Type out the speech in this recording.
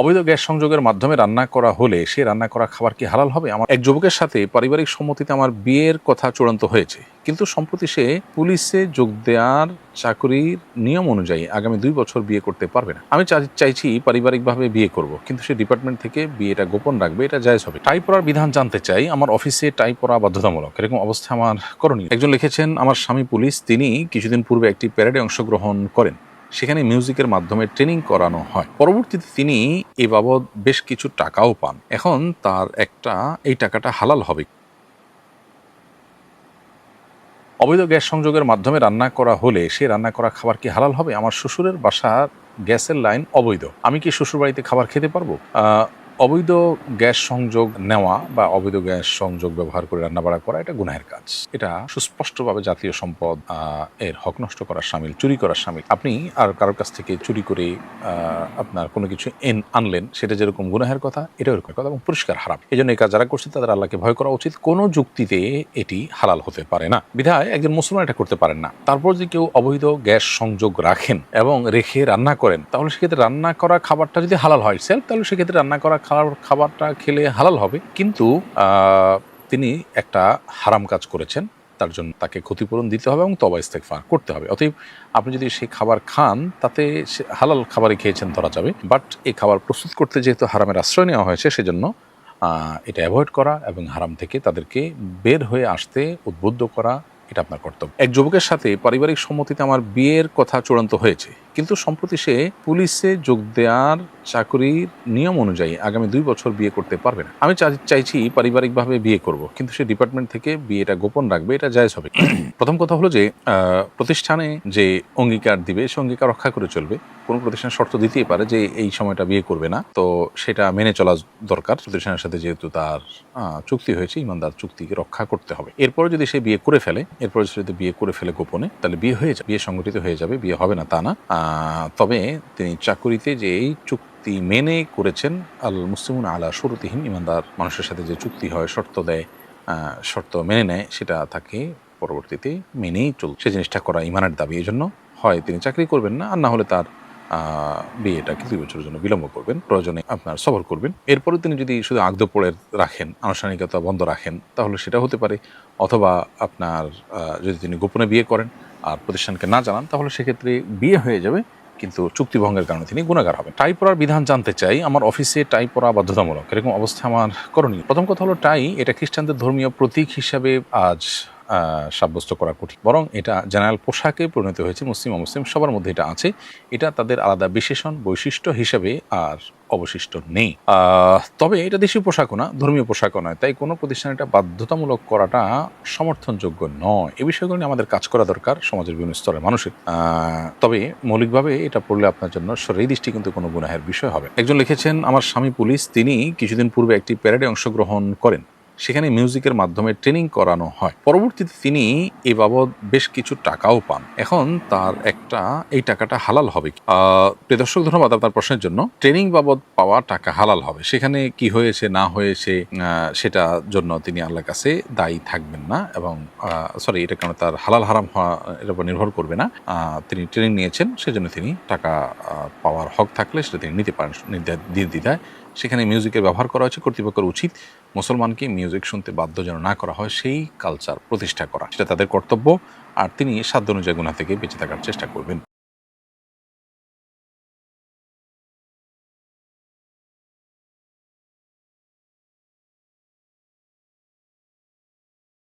অবৈধ গ্যাস সংযোগের মাধ্যমে রান্না করা হলে সে রান্না করা খাবার কি হালাল হবে? আমার এক যুবকের সাথে পারিবারিক সম্মতিতে আমার বিয়ের কথা চূড়ান্ত হয়েছে, কিন্তু সম্প্রতি সে পুলিশে যোগ দেওয়ার চাকরির নিয়ম অনুযায়ী আগামী 2 বছর বিয়ে করতে পারবে না। আমি চাইছি পারিবারিকভাবে বিয়ে করব, কিন্তু সে ডিপার্টমেন্ট থেকে বিয়েটা গোপন রাখবে, এটা জায়েজ হবে? টাই পরার বিধান জানতে চাই, আমার অফিসে টাই পরা বাধ্যতামূলক, এরকম অবস্থা আমার করণীয়। একজন লিখেছেন, আমার স্বামী পুলিশ, তিনি কিছুদিন পূর্বে একটি প্যারেডে অংশগ্রহণ করেন, সেখানে মিউজিকের মাধ্যমে ট্রেনিং করানো হয়। পরবর্তীতে তিনি এ বাবদ বেশ কিছু টাকাও পান। এখন তার এই টাকাটা হালাল হবে? অবৈধ গ্যাস সংযোগের মাধ্যমে রান্না করা হলে সে রান্না করা খাবার কি হালাল হবে? আমার শ্বশুরের বাসার গ্যাসের লাইন অবৈধ, আমি কি শ্বশুর বাড়িতে খাবার খেতে পারবো? অবৈধ গ্যাস সংযোগ নেওয়া বা অবৈধ গ্যাস সংযোগ ব্যবহার করে রান্নাবাড়া করা এটা গুনাহের কাজ। এটা সুস্পষ্টভাবে জাতীয় সম্পদ এর হক নষ্ট করার শামিল, চুরি করার শামিল। আপনি আর কারোর কাছ থেকে চুরি করে আপনার কোনো কিছু আনলেন, সেটা যেরকম গুনাহের কথা, এটা ওরকম কথা এবং পরিষ্কার হারাম। এই জন্য এই কাজ যারা করছে তাদের আল্লাহকে ভয় করা উচিত। কোনো যুক্তিতে এটি হালাল হতে পারে না, বিধায় একজন মুসলমান এটা করতে পারেন না। তারপর যদি কেউ অবৈধ গ্যাস সংযোগ রাখেন এবং রেখে রান্না করেন, তাহলে সেক্ষেত্রে রান্না করা খাবারটা যদি হালাল হয় সেলফ, তাহলে সেক্ষেত্রে রান্না করা খাবারটা খেলে হালাল হবে। কিন্তু তিনি একটা হারাম কাজ করেছেন, তার জন্য তাকে ক্ষতিপূরণ দিতে হবে এবং তওবা ইস্তেগফার করতে হবে। অতএব আপনি যদি সেই খাবার খান, তাতে হালাল খাবারই খেয়েছেন ধরা যাবে, বাট এই খাবার প্রস্তুত করতে যেহেতু হারামের আশ্রয় নেওয়া হয়েছে, সেজন্য এটা অ্যাভয়েড করা এবং হারাম থেকে তাদেরকে বের হয়ে আসতে উদ্বুদ্ধ করা, এটা আপনার কর্তব্য। এক যুবকের সাথে পারিবারিক সম্মতিতে আমার বিয়ের কথা চূড়ান্ত হয়েছে, কিন্তু সম্প্রতি সে পুলিশে যোগ দেওয়ার চাকরির নিয়ম অনুযায়ী আগামী 2 বছর বিয়ে করতে পারবে না। আমি চাইছি পারিবারিকভাবে বিয়ে করব, কিন্তু সে ডিপার্টমেন্ট থেকে বিয়েটা গোপন রাখবে, এটা জায়েজ হবে? প্রথম কথা হলো যে প্রতিষ্ঠানে যে অঙ্গীকার দিবে সে অঙ্গীকার রক্ষা করে চলবে। কোনো প্রতিষ্ঠান শর্ত দিতেই পারে যে এই সময়টা বিয়ে করবে না, তো সেটা মেনে চলা দরকার। প্রতিষ্ঠানের সাথে যেহেতু তার চুক্তি হয়েছে, ইমানদার চুক্তিকে রক্ষা করতে হবে। এরপরে যদি সে বিয়ে করে ফেলে, গোপনে, তাহলে বিয়ে হয়ে যাবে, বিয়ে সংগঠিত হয়ে যাবে, বিয়ে হবে না তা না। তবে তিনি চাকুরিতে যে এই চুক্তি মেনে করেছেন, আল মুসলিমুন আলা শুরুতিহিম, ইমানদার মানুষের সাথে যে চুক্তি হয়, শর্ত দেয়, শর্ত মেনে নেয়, সেটা তাকে পরবর্তীতে মেনেই সে জিনিসটা করা ইমানের দাবি। এই জন্য হয় তিনি চাকরি করবেন না, আর না হলে তার বিয়েটাকে 2 বছরের জন্য বিলম্ব করবেন, প্রয়োজনে আপনার সবর করবেন। এরপরে তিনি যদি শুধু আগদ পড়ে রাখেন, আনুষ্ঠানিকতা বন্ধ রাখেন, তাহলে সেটা হতে পারে। অথবা আপনার যদি তিনি গোপনে বিয়ে করেন আর প্রতিষ্ঠানকে না জানান, তাহলে সেক্ষেত্রে বিয়ে হয়ে যাবে, কিন্তু চুক্তি ভঙ্গের কারণে তিনি গুনাহগার হবেন। টাই পরার বিধান জানতে চাই, আমার অফিসে টাই পরা বাধ্যতামূলক, এরকম অবস্থা আমার করণীয়। প্রথম কথা হলো, টাই এটা খ্রিস্টানদের ধর্মীয় প্রতীক হিসাবে আজ সাব্যস্ত করা কঠিন, বরং এটা জেনারেল পোশাকে পরিণত হয়েছে। মুসলিম অমুসলিম সবার মধ্যে এটা আছে, এটা তাদের আলাদা বিশেষণ বৈশিষ্ট্য হিসেবে আর অবশিষ্ট নেই। তবে এটা দেশীয় পোশাকও না, ধর্মীয় পোশাকও নয়, তাই কোনো প্রতিষ্ঠান এটা বাধ্যতামূলক করাটা সমর্থনযোগ্য নয়। এ বিষয়গুলো নিয়ে আমাদের কাজ করা দরকার, সমাজের বিভিন্ন স্তরের মানুষের। তবে মৌলিকভাবে এটা পড়লে আপনার জন্য শরীর দৃষ্টি কিন্তু কোনো গুনাহের বিষয় হবে। একজন লিখেছেন, আমার স্বামী পুলিশ, তিনি কিছুদিন পূর্বে একটি প্যারেডে অংশগ্রহণ করেন, সেখানে মিউজিকের মাধ্যমে ট্রেনিং করানো হয়। পরবর্তীতে তিনি এ বাবদ বেশ কিছু টাকাও পান। এখন তার এই টাকাটা হালাল হবে? প্রিয় দর্শক, ধন্যবাদ আপনার প্রশ্নের জন্য। ট্রেনিং বাবদ পাওয়া টাকা হালাল হবে, সেখানে কি হয়েছে না হয়েছে সেটার জন্য তিনি আল্লাহর কাছে দায়ী থাকবেন না, এবং এটা কারণ তার হালাল হারাম হওয়া এর উপর নির্ভর করবে না। তিনি ট্রেনিং নিয়েছেন, সেজন্য তিনি টাকা পাওয়ার হক থাকলে সেটা তিনি নিতে পারেন নির্দ্বিধায়। সেখানে মিউজিকের ব্যবহার করা হয়েছে, কর্তৃপক্ষের উচিত মুসলমানকে মিউজিক শুনতে বাধ্য যেন না করা হয়, সেই কালচার প্রতিষ্ঠা করা, সেটা তাদের কর্তব্য। আর তিনি সাধ্য অনুযায়ী গুনাহ থেকে বেঁচে থাকার চেষ্টা করবেন।